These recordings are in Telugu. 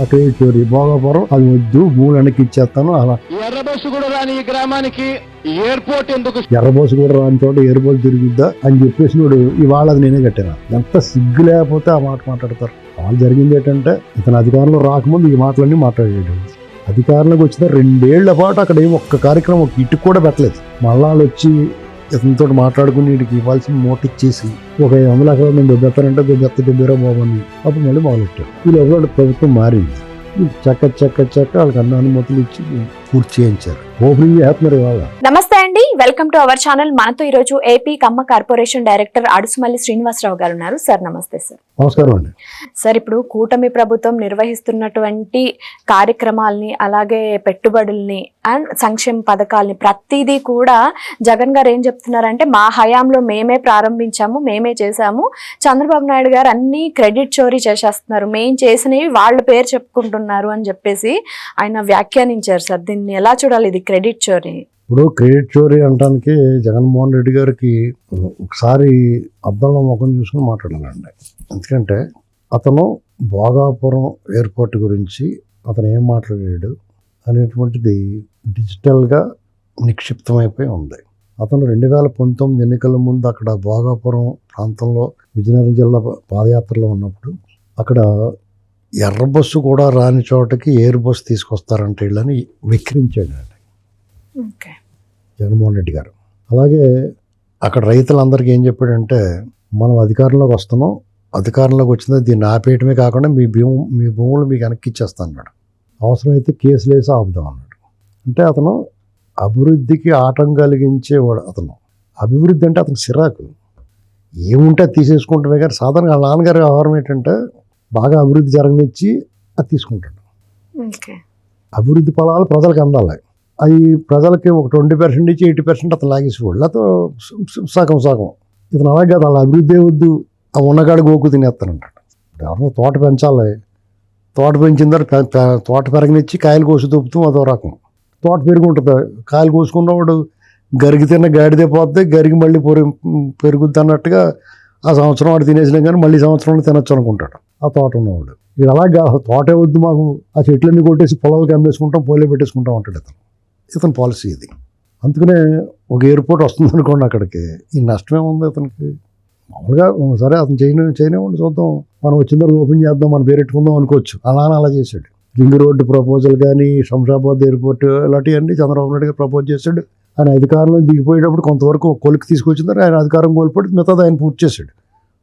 అటు చోరీ భోగాపురం అది వద్దు భూములు వెనక్కి ఇచ్చేస్తాను అలా. ఎర్రబస్సు కూడా రాని ఈ గ్రామానికి ఎయిర్పోర్ట్ ఎందుకు? ఎర్రబోసు కూడా రాని చోట ఎయిర్పోర్ట్ తిరుగుద్దా అని చెప్పేసి వాడు ఇవాళ అది నేనే కట్టాను. ఎంత సిగ్గు లేకపోతే ఆ మాట మాట్లాడతారు. వాళ్ళు జరిగింది ఏంటంటే ఇతను అధికారంలో రాకముందు ఈ మాటలన్నీ మాట్లాడాడు. అధికారంలోకి వచ్చిన 2 ఏళ్ల పాటు అక్కడ ఏం ఒక్క కార్యక్రమం ఒక ఇటు కూడా పెట్టలేదు. మళ్ళా వచ్చి ఇతనితో మాట్లాడుకుని వీడికి ఇవ్వాల్సిన మూట ఇచ్చేసి ఒక 500 ఎకరాలు నేను దొబ్బెత్తానంటే దొబ్బెత్తరా బాబని అప్పుడు మళ్ళీ మొదలెట్టారు. ఈ లోపల ప్రభుత్వం మారింది. చక్క వాళ్ళకి అన్న అనుమతులు ఇచ్చి పూర్తి చేయించారు. ఓపెనింగ్ చేస్తున్నారు ఇవాళ. నమస్తే అండి, వెల్కమ్ టు అవర్ ఛానల్. మనతో ఈరోజు ఏపీ కమ్మ కార్పొరేషన్ డైరెక్టర్ అడుసుమల్లి శ్రీనివాసరావు గారు ఉన్నారు. సార్ నమస్తే. సార్ నమస్కారం అండి. సార్, ఇప్పుడు కూటమి ప్రభుత్వం నిర్వహిస్తున్నటువంటి కార్యక్రమాలని, అలాగే పెట్టుబడుల్ని అండ్ సంక్షేమ పథకాలని ప్రతిదీ కూడా జగన్ గారు ఏం చెప్తున్నారంటే మా హయాంలో మేమే ప్రారంభించాము, మేమే చేశాము. చంద్రబాబు నాయుడు గారు అన్ని క్రెడిట్ చోరీ చేసేస్తున్నారు, మేం చేసినవి వాళ్ళ పేరు చెప్పుకుంటున్నారు అని చెప్పేసి ఆయన వ్యాఖ్యానించారు. సార్, దీన్ని ఎలా చూడాలి? ఇది క్రెడిట్ చోరీ. ఇప్పుడు క్రెడిట్ చోరీ అనడానికి జగన్మోహన్ రెడ్డి గారికి ఒకసారి అద్దంలో ముఖం చూసుకుని మాట్లాడాలండి. ఎందుకంటే అతను భోగాపురం ఎయిర్పోర్ట్ గురించి అతను ఏం మాట్లాడాడు అనేటువంటిది డిజిటల్గా నిక్షిప్తమైపోయి ఉంది. అతను 2019 ఎన్నికల ముందు అక్కడ భోగాపురం ప్రాంతంలో విజయనగరం జిల్లా పాదయాత్రలో ఉన్నప్పుడు అక్కడ ఎర్ర బస్సు కూడా రాని చోటకి ఎయిర్ బస్సు తీసుకొస్తారంటే వీళ్ళని విక్రించాడు జగన్మోహన్ రెడ్డి గారు. అలాగే అక్కడ రైతులందరికీ ఏం చెప్పాడంటే మనం అధికారంలోకి వస్తున్నాం, అధికారంలోకి వచ్చింది దీన్ని ఆపేయటమే కాకుండా మీ భూములు మీకు వెనక్కి ఇచ్చేస్తా అన్నాడు. అవసరమైతే కేసులు వేసి ఆపుదాం అన్నాడు. అంటే అతను అభివృద్ధికి ఆటం కలిగించేవాడు. అతను అభివృద్ధి అంటే అతను సిరాకు ఏముంటే అది తీసేసుకుంటామే. కానీ సాధారణంగా వాళ్ళ నాన్నగారి వ్యవహారం ఏంటంటే బాగా అభివృద్ధి జరగనిచ్చి అది తీసుకుంటాడు. అభివృద్ధి ఫలాలు ప్రజలకు అందాలి. అవి ప్రజలకి ఒక 20% నుంచి 80% అతను లాగేసేవాడు, లేకపోతే సగం. ఇతను అలాగే కాదు, వాళ్ళ అభివృద్ధి వద్దు, ఆ ఉన్నగాడ గోకు తినేస్తానంటాడు. ఎవరినో తోట పెంచాలి, తోట పెంచిన తర్వాత తోట పెరగనిచ్చి కాయలు కోసి దొప్పుతాం, అదో రకం. తోట పెరుగుంటుంది, కాయలు కోసుకున్నవాడు గరిగి తిన్న గాడిదే పోతే గరిగి మళ్ళీ పెరుగుద్ది అన్నట్టుగా ఆ సంవత్సరం వాడు తినేసినా కానీ మళ్ళీ సంవత్సరంలో తినొచ్చు అనుకుంటాడు ఆ తోట ఉన్నవాడు. ఇది అలాగే తోటే వద్దు మాకు, ఆ చెట్లన్నీ కొట్టేసి పొలాలకు అమ్మేసుకుంటాం, పోలే పెట్టేసుకుంటాం అంటాడు ఇతని పాలసీ ఇది. అందుకనే ఒక ఎయిర్పోర్ట్ వస్తుంది అనుకోండి, అక్కడికి ఈ నష్టమే ఉంది ఇతనికి. మామూలుగా సరే అతను చేయనివ్వండి, చూద్దాం, మనం వచ్చిన తర్వాత ఓపెన్ చేద్దాం, మనం పేరెట్టుకుందాం అనుకోవచ్చు. అలా చేశాడు. రింగ్ రోడ్డు ప్రపోజల్ కానీ శంషాబాద్ ఎయిర్పోర్ట్ ఇలాంటివన్నీ చంద్రబాబు నాయుడు గారు ప్రపోజ్ చేశాడు. ఆయన అధికారంలో దిగిపోయేటప్పుడు కొంతవరకు కొలికి తీసుకొచ్చిందని ఆయన అధికారం కోల్పోయి మిగతాది ఆయన పూర్తి చేశాడు.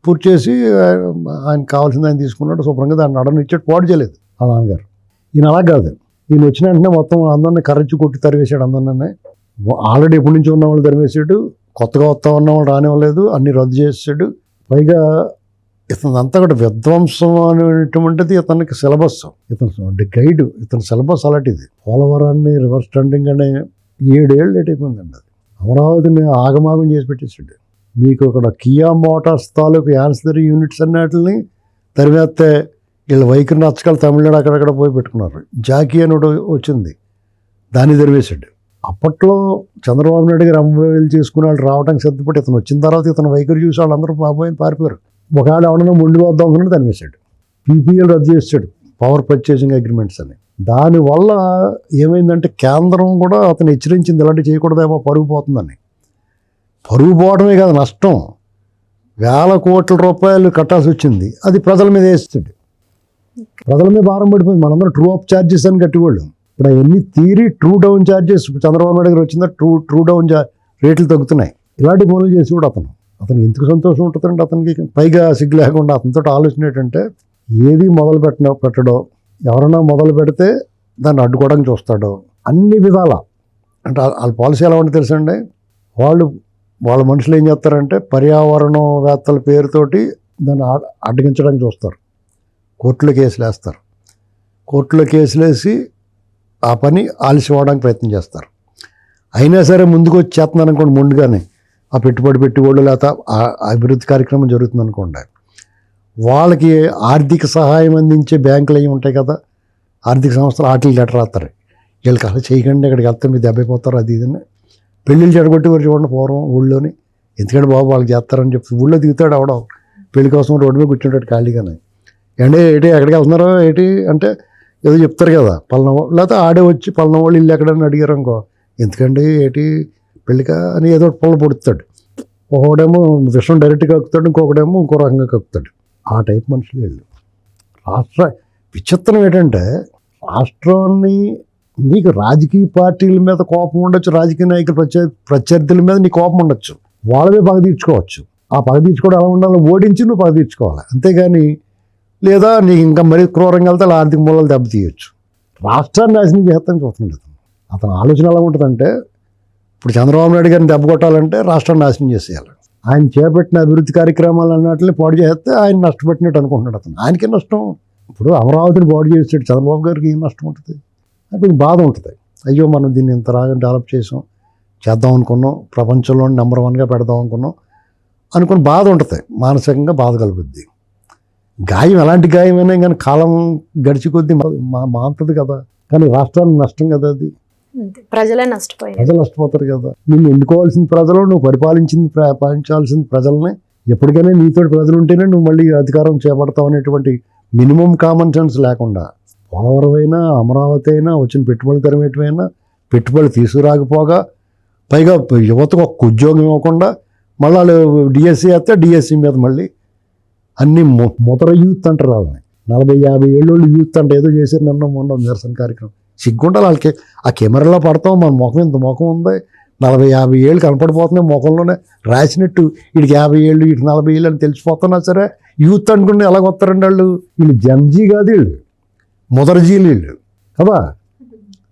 పూర్తి చేసి ఆయన కావాల్సింది ఆయన తీసుకున్నాడు, శుభ్రంగా దాన్ని అడను ఇచ్చాడు, పాడు చేయలేదు ఆ నాన్నగారు. ఈయన అలా కాదు, ఈయన వచ్చిన వెంటనే మొత్తం అందరినీ కర్రచ్చి కొట్టి తరివేశాడు. అందరినీ ఆల్రెడీ ఎప్పటి నుంచి ఉన్న వాళ్ళు తరివేశాడు, కొత్తగా ఉన్న వాళ్ళు రానివ్వలేదు, అన్ని రద్దు చేసాడు. పైగా ఇతనంతా కూడా విధ్వంసం అనేటువంటిది ఇతనికి సిలబస్, ఇతను గైడ్, ఇతని సిలబస్ అలాంటిది. పోలవరాన్ని రివర్స్ టెండరింగ్ అనే 7 ఏళ్ళు లేట్ అయిపోయిందండి. అది అమరావతిని ఆగమాగం చేసి పెట్టేసాడు. మీకు అక్కడ కియా మోటార్స్ తాలూకు యాన్సరీ యూనిట్స్ అన్నిటిని తరివేస్తే వీళ్ళు వైఖరి నచ్చకాలు తమిళనాడు అక్కడక్కడ పోయి పెట్టుకున్నారు. జాకీ అని వచ్చింది, దాన్ని తరివేశాడు. అప్పట్లో చంద్రబాబు నాయుడు గారు అమ్మవేలు చేసుకుని వాళ్ళు రావడానికి సిద్ధపడి ఇతను వచ్చిన తర్వాత ఇతను వైఖరి చూసి వాళ్ళందరూ పారిపోయారు. ఒకవేళ ఎవరైనా ముందుకు వద్దాం అనుకుని తరివేశాడు. పీపీఎల్ రద్దు చేశాడు, పవర్ పర్చేసింగ్ అగ్రిమెంట్స్ అని. దానివల్ల ఏమైందంటే కేంద్రం కూడా అతను హెచ్చరించింది, ఇలాంటి చేయకూడదేమో, పరుగు పోతుందని. పరుగు పోవడమే కాదు, నష్టం వేల కోట్ల రూపాయలు కట్టాల్సి వచ్చింది. అది ప్రజల మీద వేస్తాడు, ప్రజల మీద భారం పడిపోయింది. మనందరం ట్రూ అప్ ఛార్జెస్ అని కట్టేవాళ్ళు. ఇప్పుడు అవన్నీ తీరి true down charges Chandrababu Naidu గారు వచ్చిందా ట్రూ డౌన్ రేట్లు తగ్గుతున్నాయి. ఇలాంటి పనులు చేసి కూడా అతను ఎందుకు సంతోషం ఉంటుందంటే అతనికి పైగా సిగ్గు లేకుండా అతనితో ఆలోచన ఏంటంటే ఏది మొదలు పెట్టడో, ఎవరైనా మొదలు పెడితే దాన్ని అడ్డుకోవడానికి చూస్తాడో, అన్ని విధాల. అంటే వాళ్ళ పాలసీ ఎలా ఉంటే తెలుసండి, వాళ్ళ మనుషులు ఏం చేస్తారంటే పర్యావరణవేత్తల పేరుతోటి దాన్ని అడ్డగించడానికి చూస్తారు. కోర్టులో కేసులు వేస్తారు, కోర్టులో కేసులు వేసి ఆ పని ఆలస్యం అవడానికి ప్రయత్నం చేస్తారు. అయినా సరే ముందుకు వచ్చి చేస్తున్నారు అనుకోండి, ముందుగానే ఆ పెట్టుబడి లేకపోతే ఆ అభివృద్ధి కార్యక్రమం జరుగుతుంది అనుకోండి, వాళ్ళకి ఆర్థిక సహాయం అందించే బ్యాంకులు అవి ఉంటాయి కదా, ఆర్థిక సంస్థలు, వాటికి లెటర్ రాస్తారు, వీళ్ళకి అలా చేయకండి, ఇక్కడికి వెళ్తే మీరు దెబ్బైపోతారు, అది ఇదని. పెళ్ళిళ్ళు చెడగొట్టి వారు చూడండి పూర్వం ఊళ్ళోని, ఎందుకంటే బాబు వాళ్ళకి చేస్తారని చెప్పి ఊళ్ళో దిగుతాడు అవడం, పెళ్లి కోసం రోడ్డు మీద కూర్చుంటాడు ఖాళీగానే. ఎక్కడికి వెళ్తున్నారో అంటే ఏదో చెప్తారు కదా పలానా లేకపోతే ఆడే వచ్చి పలానా వాళ్ళు ఇల్లు ఎక్కడని అడిగారు అనుకో, ఎందుకండి ఏంటి పెళ్ళిక అని ఏదో పొల పొడుతాడు. ఒకడేమో విషయం డైరెక్ట్గా కక్కుతాడు, ఇంకొకడేమో ఇంకో రకంగా కక్కుతాడు. ఆ టైప్ మనుషులు వీళ్ళు. రాష్ట్ర విచిత్రం ఏంటంటే రాష్ట్రాన్ని నీకు రాజకీయ పార్టీల మీద కోపం ఉండొచ్చు, రాజకీయ నాయకుల ప్రత్యర్థుల మీద నీ కోపం ఉండొచ్చు, వాళ్ళమే పగ తీర్చుకోవచ్చు. ఆ పగ తీర్చుకోవడం ఎలా ఉండాలో ఓడించి నువ్వు పగ తీర్చుకోవాలి, అంతేగాని లేదా నీకు ఇంకా మరీ క్రూరంగా వెళ్తే ఆర్థిక మూలాలు దెబ్బతీయచ్చు. రాష్ట్రాన్ని నాశనం చేస్తాను చూస్తున్నాడు అతని ఆలోచన ఎలా ఉంటుందంటే, ఇప్పుడు చంద్రబాబు నాయుడు గారిని దెబ్బ కొట్టాలంటే రాష్ట్రాన్ని నాశనం చేసేయాలి. ఆయన చేపట్టిన అభివృద్ధి కార్యక్రమాలు అన్నట్లని పాడు చేస్తే ఆయన నష్టపెట్టినట్టు అనుకుంటున్నాడు అతను. ఆయనకే నష్టం. ఇప్పుడు అమరావతిని పాడు చేసాడు చంద్రబాబు గారికి ఏం నష్టం ఉంటుంది? అది కొంచెం బాధ ఉంటుంది. అయ్యో మనం దీన్ని ఇంత రాగా డెవలప్ చేద్దాం అనుకున్నాం, ప్రపంచంలో నెంబర్ 1గా పెడదాం అనుకుని బాధ ఉంటుంది, మానసికంగా బాధ కలుగుద్ది. గాయం ఎలాంటి గాయమైనా కానీ కాలం గడిచి కొద్దీ మాంతది కదా, కానీ రాష్ట్రానికి నష్టం కదా అది. ప్రజలు నష్టపోతారు కదా. నిన్ను ఎన్నుకోవాల్సిన ప్రజలు, నువ్వు పాలించాల్సిన ప్రజల్ని. ఎప్పటికైనా నీతో ప్రజలు ఉంటేనే నువ్వు మళ్ళీ అధికారం చేపడతావు అనేటువంటి మినిమం కామన్ సెన్స్ లేకుండా పోలవరం అయినా అమరావతి అయినా వచ్చిన పెట్టుబడులు తరమేటమైనా పెట్టుబడులు తీసుకురాకపోగా పైగా యువతకు ఒక్క ఉద్యోగం ఇవ్వకుండా మళ్ళీ డిఎస్సి వేస్తే డిఎస్సి మీద మళ్ళీ అన్ని మొదర యూత్ అంటారు వాళ్ళని. 40-50 ఏళ్ళు యూత్ అంటే ఏదో చేశారు మొన్న నిరసన కార్యక్రమం. సిగ్గుండాలి వాళ్ళకి. ఆ కెమెరాలో పడతాం, మన ముఖం ఇంత ముఖం ఉంది, 40-50 ఏళ్ళు కనపడిపోతున్నాయి ముఖంలోనే రాసినట్టు. వీడికి 50 ఏళ్ళు, వీటికి 40 ఏళ్ళు అని తెలిసిపోతున్నా సరే యూత్ అనుకుని ఎలాగొస్తారండి వాళ్ళు. వీళ్ళు జంజీ కాదు, వీళ్ళు ముదరజీలు వీళ్ళు కదా.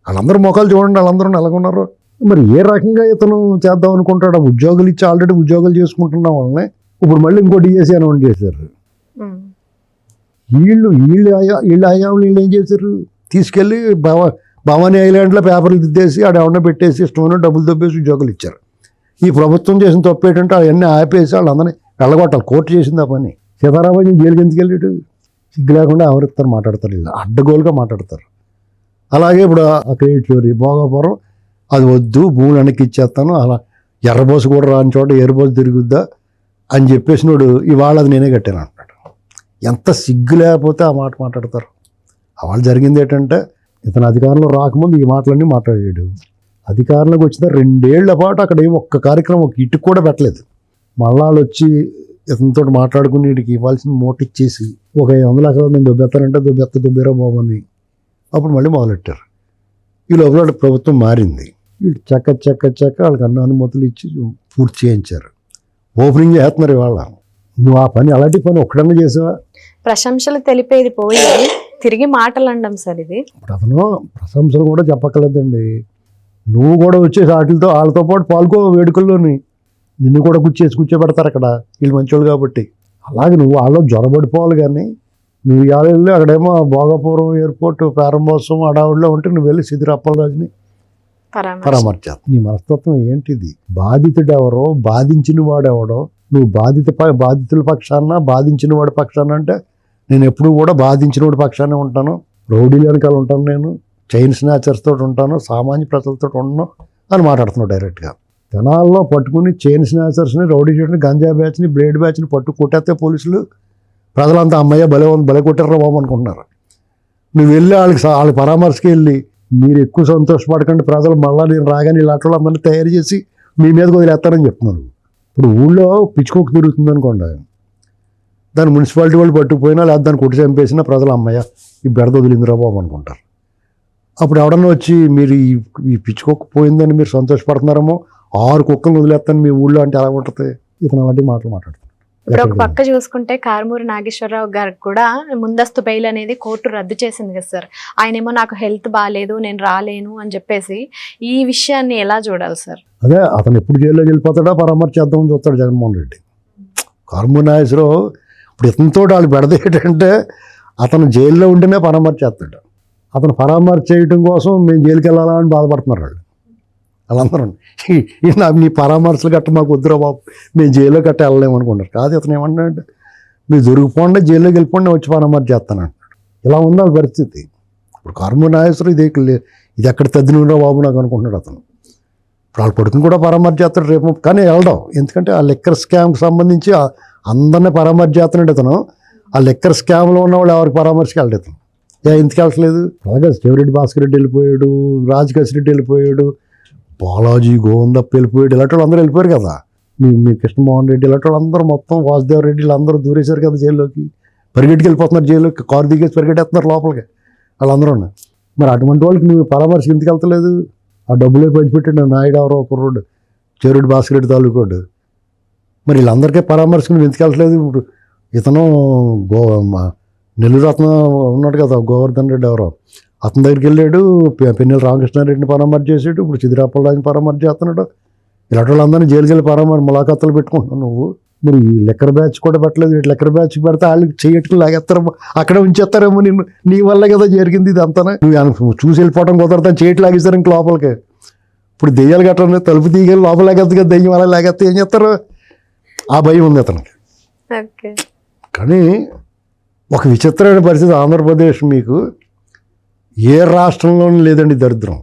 వాళ్ళందరూ ముఖాలు చూడండి, వాళ్ళందరూ ఎలాగున్నారు. మరి ఏ రకంగా ఇతను చేద్దాం అనుకుంటాడు? ఉద్యోగులు ఇచ్చి ఆల్రెడీ ఉద్యోగాలు చేసుకుంటున్న వాళ్ళని ఇప్పుడు మళ్ళీ ఇంకో డిఎస్సి అనౌన్స్ చేశారు. వీళ్ళు హయాంలో వీళ్ళు ఏం చేశారు? తీసుకెళ్ళి భవానీ ఐలాండ్లో పేపర్లు దిద్దేసి ఆడేమన్నా పెట్టేసి ఇష్టమైన డబ్బులు దొబ్బేసి ఉద్యోగులు ఇచ్చారు. ఈ ప్రభుత్వం చేసిన తప్పు ఏంటంటే అవన్నీ ఆపేసి వాళ్ళందరినీ వెళ్ళగొట్టాలి. కోర్టు చేసింది ఆ పని. సీతారామయ్య జైలుకి ఎందుకు వెళ్ళాడు? సిగ్గు లేకుండా ఎవరిస్తారు మాట్లాడతారు, వీళ్ళు అడ్డగోలుగా మాట్లాడతారు. అలాగే ఇప్పుడు ఆ క్రెడిట్ స్టోరీ భోగాపురం, అది వద్దు, భూములు వెనక్కి ఇచ్చేస్తాను, అలా ఎర్రబోసు కూడా రాని చోట ఎర్రబోసు తిరుగుద్దా అని చెప్పేసినోడు ఇవాళ అది నేనే కట్టాను అంటాడు. ఎంత సిగ్గు లేకపోతే ఆ మాట మాట్లాడతారు. వాళ్ళు జరిగింది ఏంటంటే ఇతను అధికారంలో రాకముందు ఈ మాటలన్నీ మాట్లాడాడు. అధికారంలోకి వచ్చిన 2 ఏళ్ల పాటు అక్కడ ఏం ఒక్క కార్యక్రమం ఒక ఇటుకు కూడా పెట్టలేదు. మళ్ళా వచ్చి ఇతనితో మాట్లాడుకుని వీడికి ఇవ్వాల్సిన మూట ఇచ్చేసి ఒక 500 ఎకరాలు నేను దొబ్బెత్తానంటే దొబ్బేరా బాబు అని అప్పుడు మళ్ళీ మొదలెట్టారు. ఈ లోపల ప్రభుత్వం మారింది. వీళ్ళు చక్క వాళ్ళకి అన్న అనుమతులు ఇచ్చి పూర్తి చేయించారు. ఓపెనింగ్ చేస్తున్నారు ఇవాళ. నువ్వు ఆ పని అలాంటి పని ఒక్కడన్నా చేసావా? ప్రశంసలు తెలిపేది పోయి తిరిగి మాటలు అండం సార్ ఇది. ఇప్పుడు అతను ప్రశంసలు కూడా చెప్పక్కర్లేదండి. నువ్వు కూడా వచ్చేసి వాళ్ళతో పాటు పాల్గో వేడుకల్లోని. నిన్ను కూడా కూర్చోబెడతారు అక్కడ, వీళ్ళు మంచోళ్ళు కాబట్టి. అలాగే నువ్వు వాళ్ళు జ్వరబడిపోవాలి. కానీ నువ్వు వెళ్ళి అక్కడేమో భోగాపురం ఎయిర్పోర్ట్ ప్రారంభోత్సవం అడావుడిలో ఉంటే నువ్వు వెళ్ళి సిద్ధిరప్పలరాజుని పరామర్శాలు. నీ మనస్తత్వం ఏంటిది? బాధితుడు ఎవరో, బాధించిన వాడెవడో, నువ్వు బాధితుల పక్షాన బాధించిన వాడి పక్షాన అంటే నేను ఎప్పుడు కూడా బాధించిన వాడి పక్షానే ఉంటాను, రౌడీలు వెనకాల ఉంటాను, నేను చైన్ స్నాచర్స్ తోటి ఉంటాను, సామాన్య ప్రజలతో ఉండను అని మాట్లాడుతున్నావు డైరెక్ట్గా. జనాల్లో పట్టుకుని చైన్ స్నాచర్స్ని, రౌడీ షీట్ని, గంజా బ్యాచ్ని, బ్లేడ్ బ్యాచ్ని కొట్టేస్తే పోలీసులు ప్రజలంతా అమ్మయ్య భలే కొట్టారా బాబు అనుకుంటున్నారు. నువ్వు వెళ్ళి వాళ్ళకి పరామర్శకి వెళ్ళి మీరు ఎక్కువ సంతోషపడకండి, ప్రజలు మళ్ళీ నేను రాగానే ఇలాంటి అందరినీ తయారు చేసి మీ మీదకి వదిలేస్తారని చెప్తున్నాను. ఇప్పుడు ఊళ్ళో పిచ్చుకోక తిరుగుతుంది అనుకోండి, దాన్ని మున్సిపాలిటీ వాళ్ళు పట్టుకుపోయినా లేదా దాన్ని కొట్టి చంపేసినా ప్రజలు అమ్మయ్య ఈ బెడద వదిలిందిరా బాబు అనుకుంటారు. అప్పుడు ఎవడన్నా వచ్చి మీరు ఈ పిచ్చుకోక పోయిందని మీరు సంతోషపడుతున్నారేమో, 6 కుక్కలను వదిలేస్తాను మీ ఊళ్ళో అంటే ఎలా ఉంటుంది? ఇతను అలాంటి మాటలు మాట్లాడుతాడు. ఇప్పుడు ఒక పక్క చూసుకుంటే కారుమూరి నాగేశ్వరరావు గారికి కూడా ముందస్తు బెయిల్ అనేది కోర్టు రద్దు చేసింది కదా సార్. ఆయనేమో నాకు హెల్త్ బాగాలేదు, నేను రాలేను అని చెప్పేసి, ఈ విషయాన్ని ఎలా చూడాలి సార్? అదే అతను ఎప్పుడు జైల్లోకి వెళ్ళిపోతాడో పరామర్శ చేద్దామని చూస్తాడు జగన్మోహన్ రెడ్డి. కారుమూరి నాగేశ్వరరావు ఇప్పుడు ఇతనితో వాళ్ళు పెడదేంటంటే అతను జైల్లో ఉంటేనే పరామర్శ చేస్తాడు. అతను పరామర్శ చేయడం కోసం మేము జైలుకి వెళ్ళాలా అని బాధపడుతున్నారు వాళ్ళందరూ. నీ పరామర్శలు గట్ట మాకు వద్దురా బాబు, మేము జైల్లో గట్ట వెళ్ళలేము అనుకుంటారు. కాదు, ఇతను ఏమంటాడంటే మీరు దొరికిపోండి, జైల్లోకి వెళ్ళిపోండి, వచ్చి పరామర్శ చేస్తాను అంటాడు. ఇలా ఉంది వాళ్ళ పరిస్థితి. ఇప్పుడు కారుమూరి నాగేశ్వరరావు ఇది ఎక్కడ తద్దినరా బాబు నాకు అనుకుంటున్నాడు అతను. ఇప్పుడు వాళ్ళ కొడుకుని కూడా పరామర్శ చేస్తాడు రేపు, కానీ వెళ్ళడం. ఎందుకంటే ఆ లెక్కర్ స్కామ్కి సంబంధించి అందరినీ పరామర్శ చేస్తున్నాడు ఇతను. ఆ లెక్కర్ స్కామ్లో ఉన్న వాళ్ళు ఎవరికి పరామర్శకి వెళ్ళడు ఇతను. ఎందుకు వెళ్ళట్లేదు? అలాగే చెవిరెడ్డి భాస్కర్ రెడ్డి వెళ్ళిపోయాడు, రాజకేశ్ రెడ్డి వెళ్ళిపోయాడు, బాలాజీ గోవిందప్ప వెళ్ళిపోయాడు, ఇలాంటి వాళ్ళు అందరూ వెళ్ళిపోయారు కదా. మీ కృష్ణమోహన్ రెడ్డి ఇలాంటి వాళ్ళు అందరూ మొత్తం వాసుదేవ్ రెడ్డి వీళ్ళందరూ దూరేశారు కదా జైల్లోకి. పరిగెట్టుకు వెళ్ళిపోతున్నారు జైల్లోకి, కారు దిగేసి పరిగెట్టేస్తున్నారు లోపలికి వాళ్ళందరూ. మరి అటువంటి వాళ్ళకి నువ్వు పరామర్శ ఎందుకు వెళ్తలేదు? ఆ డబ్బులే పంచిపెట్టాడు నాయుడు ఎవరో ఒక రోడ్డు, చెవిరెడ్డి భాస్కర్ రెడ్డి తాలూకోడు. మరి వీళ్ళందరికీ పరామర్శకు నువ్వు ఎందుకు వెళ్ళట్లేదు? ఇప్పుడు ఇతను నెల్లూరు రత్న ఉన్నాడు కదా గోవర్ధన్ రెడ్డి ఎవరో, అతని దగ్గరికి వెళ్ళాడు, పిన్నెల రామకృష్ణారెడ్డిని పరామర్శ చేసాడు, ఇప్పుడు చిదిరాపల్లాని పరామర్శ చేస్తున్నాడు. ఇలాంటి వాళ్ళందరినీ జైలుకి వెళ్ళి ములాఖాతులు పెట్టుకుంటున్నావు నువ్వు. మరి ఈ లెక్కర్ బ్యాచ్ కూడా పెట్టలేదు. ఇట్లా లెక్కర్ బ్యాచ్ పెడితే వాళ్ళకి చేయట్టుకుని లాగేస్తారేమో, అక్కడే ఉంచేస్తారేమో నిన్ను. నీ వల్ల కదా జరిగింది ఇది అంతా. నువ్వు చూసి వెళ్ళిపోవడం కుదరదని చేయట్లు లాగేస్తారు ఇంక లోపలికి. ఇప్పుడు దెయ్యాలు గట్రా తలుపు తీగలి లోపల లాగేస్తుంది కదా, దెయ్యం అలా లాగేస్తే ఏం చేస్తారు? ఆ భయం ఉంది అతనికి. కానీ ఒక విచిత్రమైన పరిస్థితి ఆంధ్రప్రదేశ్ మీకు ఏ రాష్ట్రంలోనూ లేదండి దరిద్రం.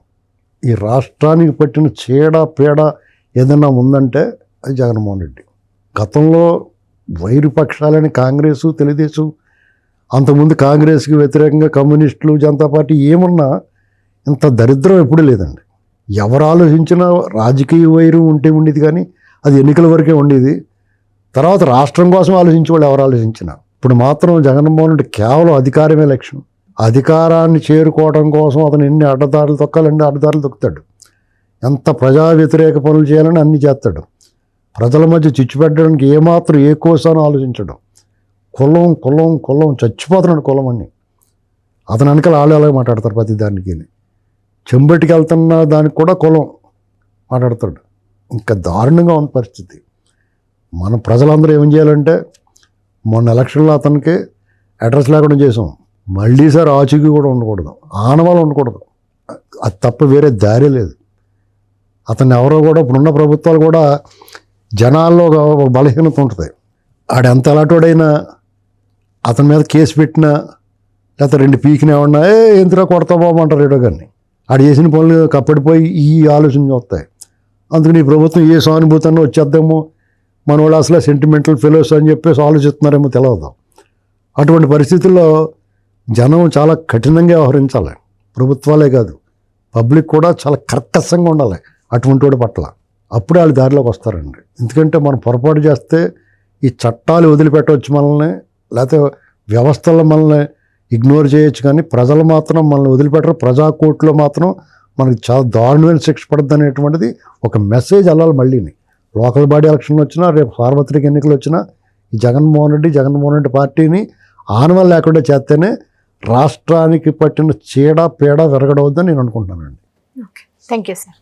ఈ రాష్ట్రానికి పట్టిన చీడ పీడ ఏదైనా ఉందంటే అది జగన్మోహన్ రెడ్డి. గతంలో వైరు పక్షాలని కాంగ్రెసు, తెలుగుదేశం, అంతకుముందు కాంగ్రెస్కి వ్యతిరేకంగా కమ్యూనిస్టులు, జనతా పార్టీ ఏమున్నా ఇంత దరిద్రం ఎప్పుడూ లేదండి. ఎవరు ఆలోచించినా రాజకీయ వైరు ఉంటే ఉండేది, కానీ అది ఎన్నికల వరకే ఉండేది. తర్వాత రాష్ట్రం కోసం ఆలోచించే వాళ్ళు ఎవరు ఆలోచించినా. ఇప్పుడు మాత్రం జగన్మోహన్ రెడ్డి కేవలం అధికారమే లక్ష్యం. అధికారాన్ని చేరుకోవడం కోసం అతను ఎన్ని అడ్డదారులు తొక్కాలంటే అడ్డదారులు తొక్కుతాడు. ఎంత ప్రజా వ్యతిరేక పనులు చేయాలని అన్ని చేస్తాడు. ప్రజల మధ్య చిచ్చు పెట్టడానికి ఏమాత్రం ఏ కోసానో ఆలోచించడం. కులం కులం కులం చచ్చిపోతున్నాడు కులం అని. అతను వెనకాల వాళ్ళు అలాగే మాట్లాడతారు ప్రతి దానికి. చెంబటికి వెళ్తున్న దానికి కూడా కులం మాట్లాడతాడు. ఇంకా దారుణంగా ఉన్న పరిస్థితి. మన ప్రజలందరూ ఏం చేయాలంటే, మొన్న ఎలక్షన్లో అతనికి అడ్రస్ లేకుండా చేసాం. మళ్ళీ సార్ ఆచూకీ కూడా ఉండకూడదు, ఆనవాళ్ళు ఉండకూడదు. అది తప్ప వేరే దారి లేదు. అతన్ని ఎవరో కూడా ఇప్పుడున్న ప్రభుత్వాలు కూడా జనాల్లో ఒక బలహీనత ఉంటుంది. ఆడు ఎంత ఎలాంటోడైనా అతని మీద కేసు పెట్టినా లేకపోతే 2 పీకినా ఏమన్నా ఎంతలో కొడతా బాబు అంటారు ఏడో కానీ. ఆడు చేసిన పనులు కప్పడిపోయి ఈ ఆలోచన వస్తాయి. అందుకని ఈ ప్రభుత్వం ఏ సానుభూతాన్ని వచ్చేద్దామో, మన వాళ్ళు అసలు సెంటిమెంటల్ ఫెలోస్ అని చెప్పేసి ఆలోచిస్తున్నారేమో తెలియదు. అటువంటి పరిస్థితుల్లో జనం చాలా కఠినంగా వ్యవహరించాలి. ప్రభుత్వాలే కాదు, పబ్లిక్ కూడా చాలా కర్కశంగా ఉండాలి అటువంటి వాడి పట్ల. అప్పుడే వాళ్ళు దారిలోకి వస్తారండి. ఎందుకంటే మనం పొరపాటు చేస్తే ఈ చట్టాలు వదిలిపెట్టవచ్చు మనల్ని, లేకపోతే వ్యవస్థలు మనల్ని ఇగ్నోర్ చేయొచ్చు, కానీ ప్రజలు మాత్రం మనల్ని వదిలిపెట్టరు. ప్రజా కోర్టులో మాత్రం మనకి చాలా దారుణమైన శిక్ష పడుతుంది అనేటువంటిది ఒక మెసేజ్ వెళ్ళాలి. మళ్ళీని లోకల్ బాడీ ఎలక్షన్ వచ్చినా, రేపు సార్వత్రిక ఎన్నికలు వచ్చినా ఈ జగన్మోహన్ రెడ్డి పార్టీని ఆనవాళ్ళు లేకుండా చేస్తేనే రాష్ట్రానికి పట్టిన చీడ పీడ విరగడవద్దని నేను అనుకుంటున్నానండి. Okay, thank you sir.